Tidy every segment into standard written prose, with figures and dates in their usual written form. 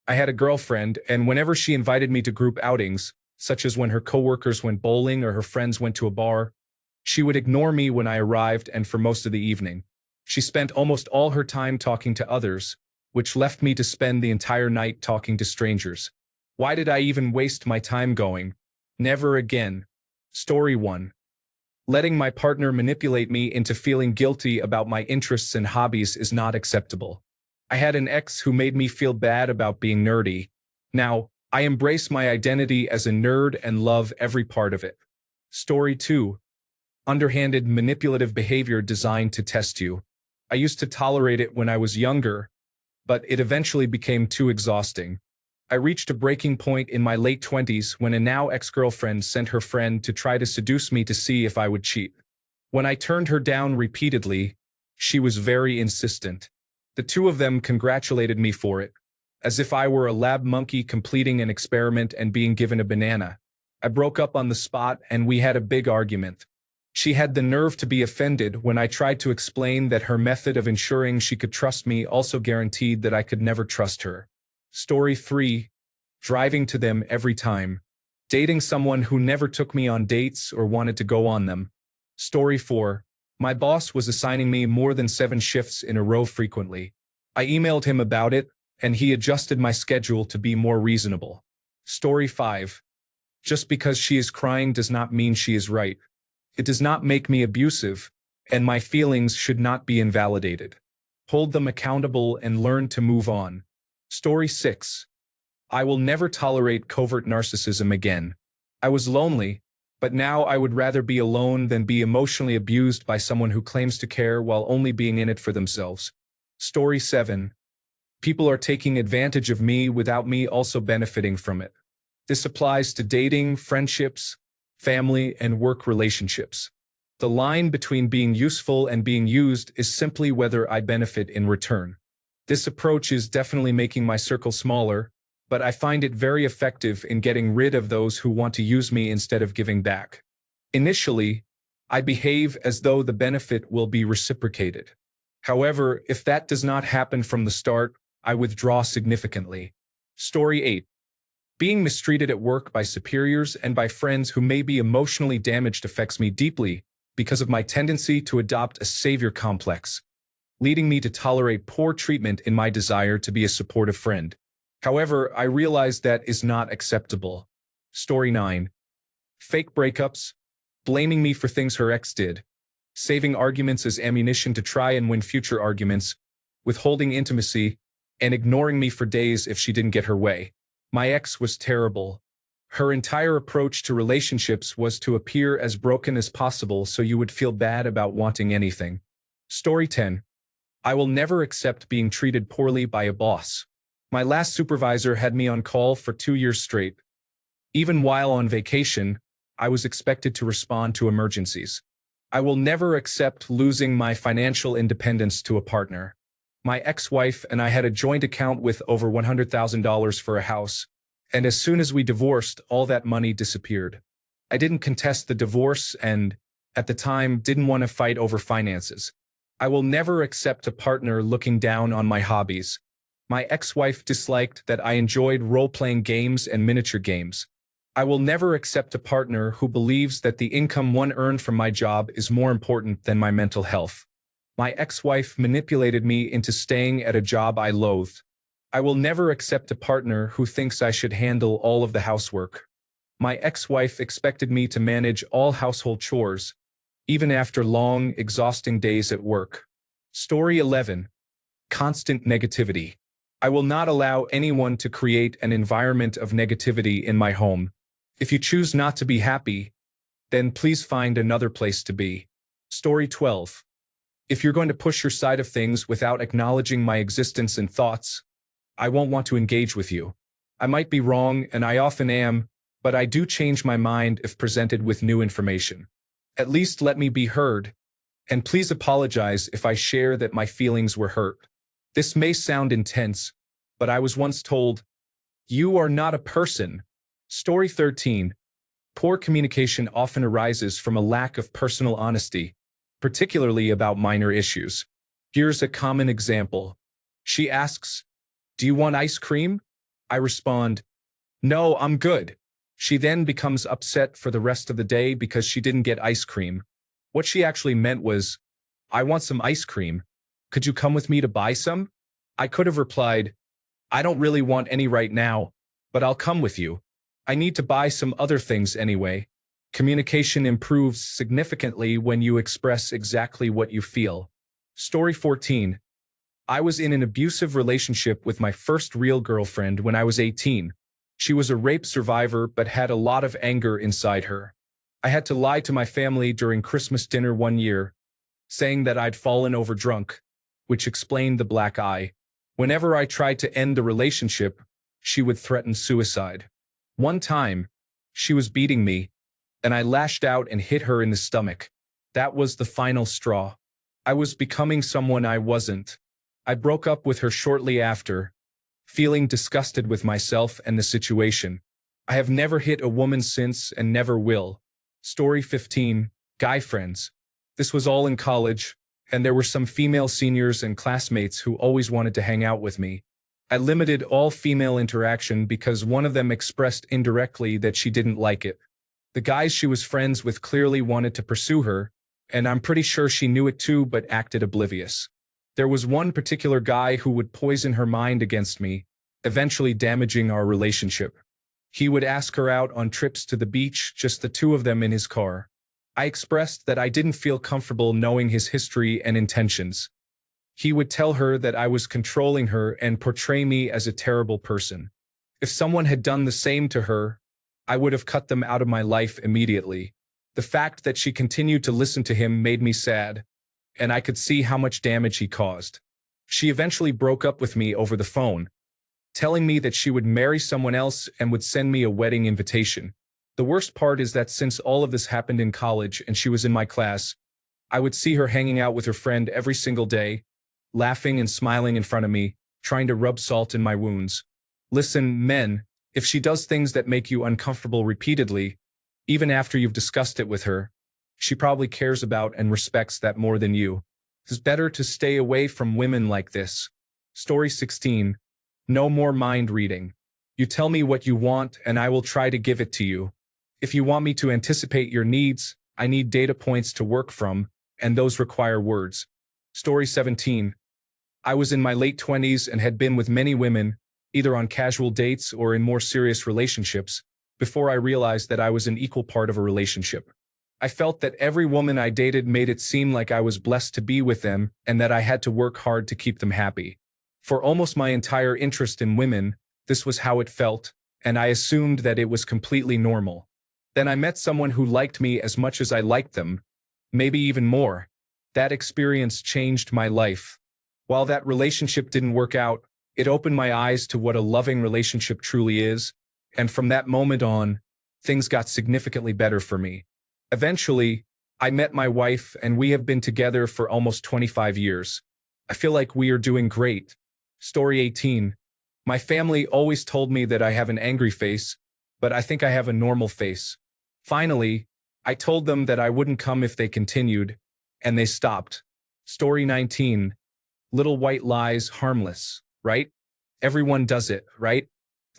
I had a girlfriend, and whenever she invited me to group outings, such as when her coworkers went bowling or her friends went to a bar, she would ignore me when I arrived and for most of the evening. She spent almost all her time talking to others, which left me to spend the entire night talking to strangers. Why did I even waste my time going? Never again. Story 1. Letting my partner manipulate me into feeling guilty about my interests and hobbies is not acceptable. I had an ex who made me feel bad about being nerdy. Now, I embrace my identity as a nerd and love every part of it. Story 2. Underhanded manipulative behavior designed to test you. I used to tolerate it when I was younger, but it eventually became too exhausting. I reached a breaking point in my late 20s when a now ex-girlfriend sent her friend to try to seduce me to see if I would cheat. When I turned her down repeatedly, she was very insistent. The two of them congratulated me for it, as if I were a lab monkey completing an experiment and being given a banana. I broke up on the spot and we had a big argument. She had the nerve to be offended when I tried to explain that her method of ensuring she could trust me also guaranteed that I could never trust her. Story 3. Driving to them every time. Dating someone who never took me on dates or wanted to go on them. Story 4. My boss was assigning me more than 7 shifts in a row frequently. I emailed him about it, and he adjusted my schedule to be more reasonable. Story 5. Just because she is crying does not mean she is right. It does not make me abusive, and my feelings should not be invalidated. Hold them accountable and learn to move on. Story 6. I will never tolerate covert narcissism again. I was lonely, but now I would rather be alone than be emotionally abused by someone who claims to care while only being in it for themselves. Story 7. People are taking advantage of me without me also benefiting from it. This applies to dating, friendships, family, and work relationships. The line between being useful and being used is simply whether I benefit in return. This approach is definitely making my circle smaller, but I find it very effective in getting rid of those who want to use me instead of giving back. Initially, I behave as though the benefit will be reciprocated. However, if that does not happen from the start, I withdraw significantly. Story 8. Being mistreated at work by superiors and by friends who may be emotionally damaged affects me deeply because of my tendency to adopt a savior complex, leading me to tolerate poor treatment in my desire to be a supportive friend. However, I realize that is not acceptable. Story 9. Fake breakups, blaming me for things her ex did, saving arguments as ammunition to try and win future arguments, withholding intimacy, and ignoring me for days if she didn't get her way. My ex was terrible. Her entire approach to relationships was to appear as broken as possible so you would feel bad about wanting anything. Story 10. I will never accept being treated poorly by a boss. My last supervisor had me on call for 2 years straight. Even while on vacation, I was expected to respond to emergencies. I will never accept losing my financial independence to a partner. My ex-wife and I had a joint account with over $100,000 for a house, and as soon as we divorced, all that money disappeared. I didn't contest the divorce and, at the time, didn't want to fight over finances. I will never accept a partner looking down on my hobbies. My ex-wife disliked that I enjoyed role-playing games and miniature games. I will never accept a partner who believes that the income one earned from my job is more important than my mental health. My ex-wife manipulated me into staying at a job I loathed. I will never accept a partner who thinks I should handle all of the housework. My ex-wife expected me to manage all household chores, even after long, exhausting days at work. Story 11. Constant negativity. I will not allow anyone to create an environment of negativity in my home. If you choose not to be happy, then please find another place to be. Story 12. If you're going to push your side of things without acknowledging my existence and thoughts, I won't want to engage with you. I might be wrong, and I often am, but I do change my mind if presented with new information. At least let me be heard, and please apologize if I share that my feelings were hurt. This may sound intense, but I was once told, "You are not a person." Story 13. Poor communication often arises from a lack of personal honesty, particularly about minor issues. Here's a common example. She asks, "Do you want ice cream?" I respond, "No, I'm good." She then becomes upset for the rest of the day because she didn't get ice cream. What she actually meant was, "I want some ice cream. Could you come with me to buy some?" I could have replied, "I don't really want any right now, but I'll come with you. I need to buy some other things anyway." Communication improves significantly when you express exactly what you feel. Story 14. I was in an abusive relationship with my first real girlfriend when I was 18. She was a rape survivor but had a lot of anger inside her. I had to lie to my family during Christmas dinner one year, saying that I'd fallen over drunk, which explained the black eye. Whenever I tried to end the relationship, she would threaten suicide. One time, she was beating me, and I lashed out and hit her in the stomach. That was the final straw. I was becoming someone I wasn't. I broke up with her shortly after, feeling disgusted with myself and the situation. I have never hit a woman since and never will. Story 15. Guy friends. This was all in college, and there were some female seniors and classmates who always wanted to hang out with me. I limited all female interaction because one of them expressed indirectly that she didn't like it. The guys she was friends with clearly wanted to pursue her, and I'm pretty sure she knew it too but acted oblivious. There was one particular guy who would poison her mind against me, eventually damaging our relationship. He would ask her out on trips to the beach, just the two of them in his car. I expressed that I didn't feel comfortable knowing his history and intentions. He would tell her that I was controlling her and portray me as a terrible person. If someone had done the same to her, I would have cut them out of my life immediately. The fact that she continued to listen to him made me sad, and I could see how much damage he caused. She eventually broke up with me over the phone, telling me that she would marry someone else and would send me a wedding invitation. The worst part is that since all of this happened in college and she was in my class, I would see her hanging out with her friend every single day, laughing and smiling in front of me, trying to rub salt in my wounds. Listen, men, if she does things that make you uncomfortable repeatedly, even after you've discussed it with her, she probably cares about and respects that more than you. It's better to stay away from women like this. Story 16. No more mind reading. You tell me what you want and I will try to give it to you. If you want me to anticipate your needs, I need data points to work from, and those require words. Story 17. I was in my late 20s and had been with many women, either on casual dates or in more serious relationships, before I realized that I was an equal part of a relationship. I felt that every woman I dated made it seem like I was blessed to be with them and that I had to work hard to keep them happy. For almost my entire interest in women, this was how it felt, and I assumed that it was completely normal. Then I met someone who liked me as much as I liked them, maybe even more. That experience changed my life. While that relationship didn't work out, it opened my eyes to what a loving relationship truly is, and from that moment on, things got significantly better for me. Eventually, I met my wife and we have been together for almost 25 years. I feel like we are doing great. Story 18. My family always told me that I have an angry face, but I think I have a normal face. Finally, I told them that I wouldn't come if they continued, and they stopped. Story 19. Little white lies, harmless, right? Everyone does it, right?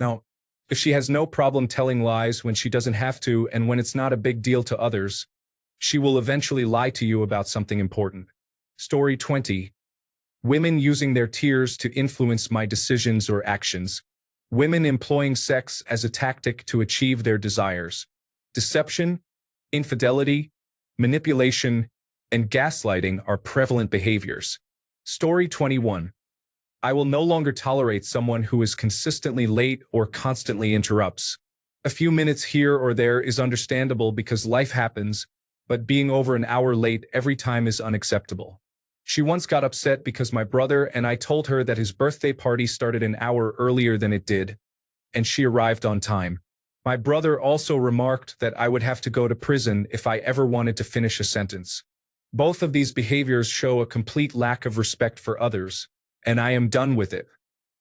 Now, if she has no problem telling lies when she doesn't have to and when it's not a big deal to others, she will eventually lie to you about something important. Story 20. Women using their tears to influence my decisions or actions. Women employing sex as a tactic to achieve their desires. Deception, infidelity, manipulation, and gaslighting are prevalent behaviors. Story 21. I will no longer tolerate someone who is consistently late or constantly interrupts. A few minutes here or there is understandable because life happens, but being over an hour late every time is unacceptable. She once got upset because my brother and I told her that his birthday party started an hour earlier than it did, and she arrived on time. My brother also remarked that I would have to go to prison if I ever wanted to finish a sentence. Both of these behaviors show a complete lack of respect for others, and I am done with it.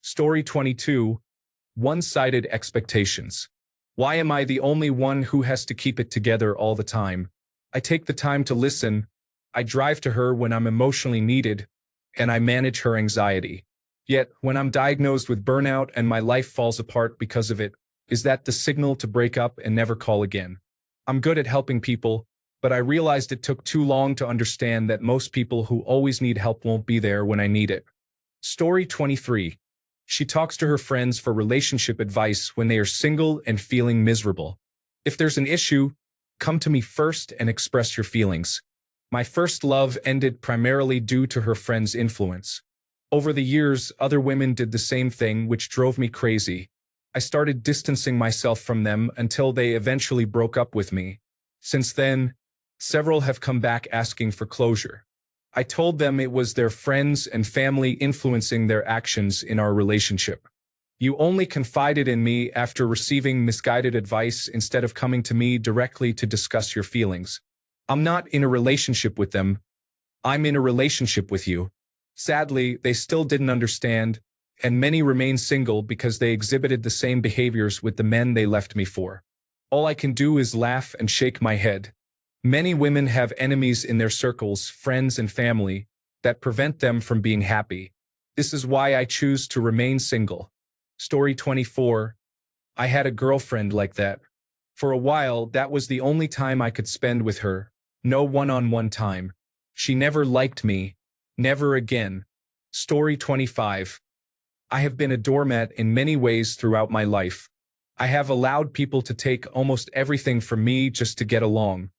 Story 22. One-sided expectations. Why am I the only one who has to keep it together all the time? I take the time to listen, I drive to her when I'm emotionally needed, and I manage her anxiety. Yet, when I'm diagnosed with burnout and my life falls apart because of it, is that the signal to break up and never call again? I'm good at helping people, but I realized it took too long to understand that most people who always need help won't be there when I need it. Story 23. She talks to her friends for relationship advice when they are single and feeling miserable. If there's an issue, come to me first and express your feelings. My first love ended primarily due to her friends' influence. Over the years, other women did the same thing, which drove me crazy. I started distancing myself from them until they eventually broke up with me. Since then, several have come back asking for closure. I told them it was their friends and family influencing their actions in our relationship. You only confided in me after receiving misguided advice instead of coming to me directly to discuss your feelings. I'm not in a relationship with them. I'm in a relationship with you. Sadly, they still didn't understand, and many remain single because they exhibited the same behaviors with the men they left me for. All I can do is laugh and shake my head. Many women have enemies in their circles, friends and family, that prevent them from being happy. This is why I choose to remain single. Story 24. I had a girlfriend like that. For a while, that was the only time I could spend with her. No one-on-one time. She never liked me. Never again. Story 25. I have been a doormat in many ways throughout my life. I have allowed people to take almost everything from me just to get along.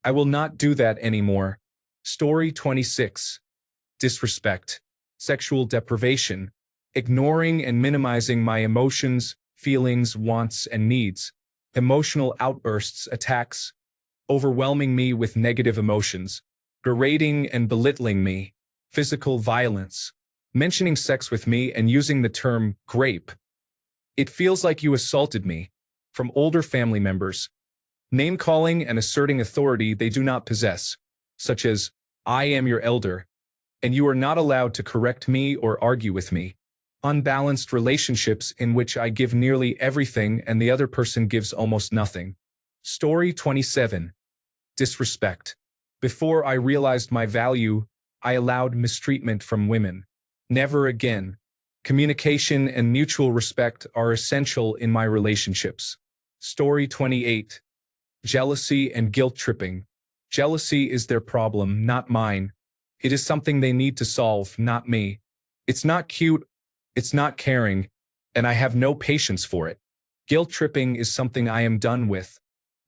I will not do that anymore. Story 26. Disrespect. Sexual deprivation. Ignoring and minimizing my emotions, feelings, wants, and needs. Emotional outbursts, attacks. Overwhelming me with negative emotions. Berating and belittling me. Physical violence. Mentioning sex with me and using the term grape. It feels like you assaulted me. From older family members. Name-calling and asserting authority they do not possess, such as, I am your elder, and you are not allowed to correct me or argue with me. Unbalanced relationships in which I give nearly everything and the other person gives almost nothing. Story 27. Disrespect. Before I realized my value, I allowed mistreatment from women. Never again. Communication and mutual respect are essential in my relationships. Story 28. Jealousy and guilt-tripping. Jealousy is their problem, not mine. It is something they need to solve, not me. It's not cute, it's not caring, and I have no patience for it. Guilt-tripping is something I am done with.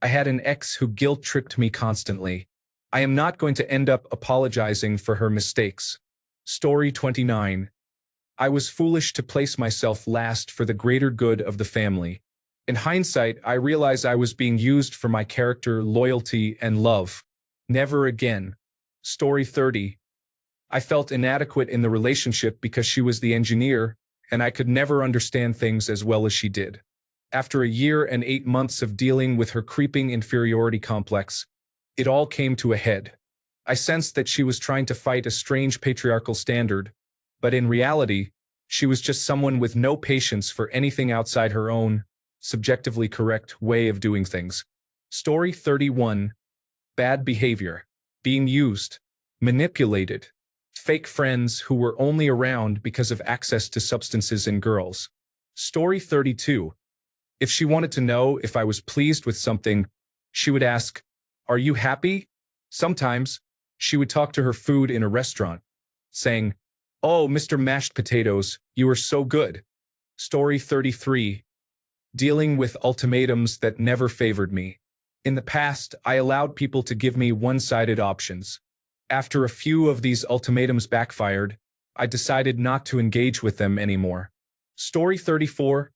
I had an ex who guilt-tripped me constantly. I am not going to end up apologizing for her mistakes. Story 29. I was foolish to place myself last for the greater good of the family. In hindsight, I realize I was being used for my character, loyalty, and love. Never again. Story 30. I felt inadequate in the relationship because she was the engineer, and I could never understand things as well as she did. After a year and 8 months of dealing with her creeping inferiority complex, it all came to a head. I sensed that she was trying to fight a strange patriarchal standard, but in reality, she was just someone with no patience for anything outside her own, subjectively correct way of doing things. Story 31. Bad behavior. Being used. Manipulated. Fake friends who were only around because of access to substances and girls. Story 32. If she wanted to know if I was pleased with something, she would ask, "Are you happy?" Sometimes, she would talk to her food in a restaurant, saying, "Oh, Mr. Mashed Potatoes, you are so good." Story 33. Dealing with ultimatums that never favored me. In the past, I allowed people to give me one-sided options. After a few of these ultimatums backfired, I decided not to engage with them anymore. Story 34.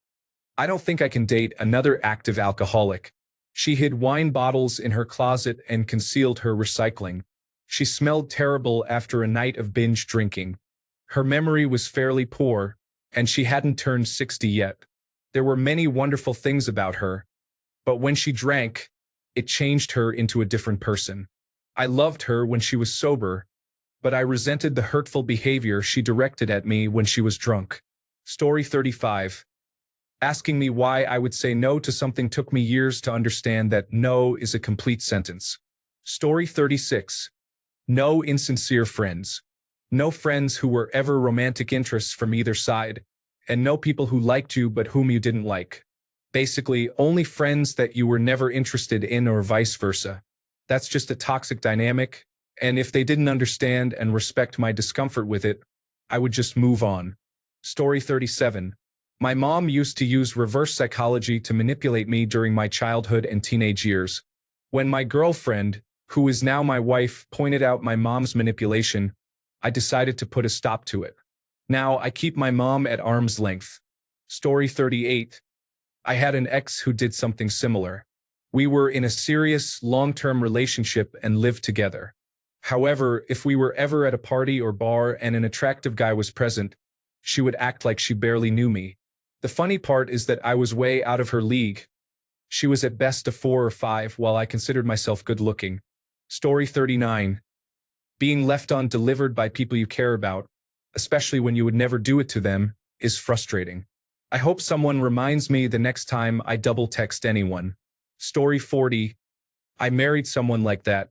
I don't think I can date another active alcoholic. She hid wine bottles in her closet and concealed her recycling. She smelled terrible after a night of binge drinking. Her memory was fairly poor, and she hadn't turned 60 yet. There were many wonderful things about her, but when she drank, it changed her into a different person. I loved her when she was sober, but I resented the hurtful behavior she directed at me when she was drunk. Story 35. Asking me why I would say no to something took me years to understand that no is a complete sentence. Story 36. No insincere friends. No friends who were ever romantic interests from either side, and no people who liked you but whom you didn't like. Basically, only friends that you were never interested in or vice versa. That's just a toxic dynamic, and if they didn't understand and respect my discomfort with it, I would just move on. Story 37. My mom used to use reverse psychology to manipulate me during my childhood and teenage years. When my girlfriend, who is now my wife, pointed out my mom's manipulation, I decided to put a stop to it. Now I keep my mom at arm's length. Story 38. I had an ex who did something similar. We were in a serious, long-term relationship and lived together. However, if we were ever at a party or bar and an attractive guy was present, she would act like she barely knew me. The funny part is that I was way out of her league. She was at best a 4 or 5, while I considered myself good-looking. Story 39. Being left undelivered by people you care about, especially when you would never do it to them, is frustrating. I hope someone reminds me the next time I double text anyone. Story 40. I married someone like that.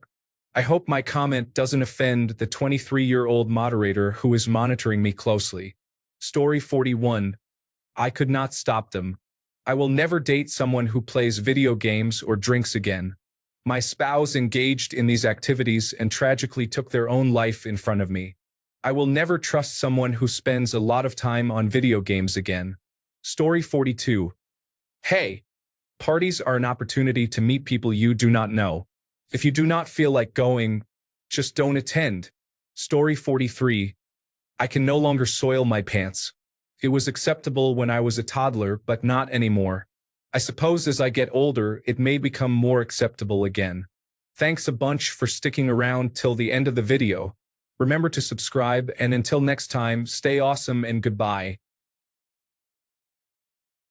I hope my comment doesn't offend the 23-year-old moderator who is monitoring me closely. Story 41. I could not stop them. I will never date someone who plays video games or drinks again. My spouse engaged in these activities and tragically took their own life in front of me. I will never trust someone who spends a lot of time on video games again. Story 42. Hey, parties are an opportunity to meet people you do not know. If you do not feel like going, just don't attend. Story 43. I can no longer soil my pants. It was acceptable when I was a toddler, but not anymore. I suppose as I get older, it may become more acceptable again. Thanks a bunch for sticking around till the end of the video. Remember to subscribe, and until next time, stay awesome and goodbye.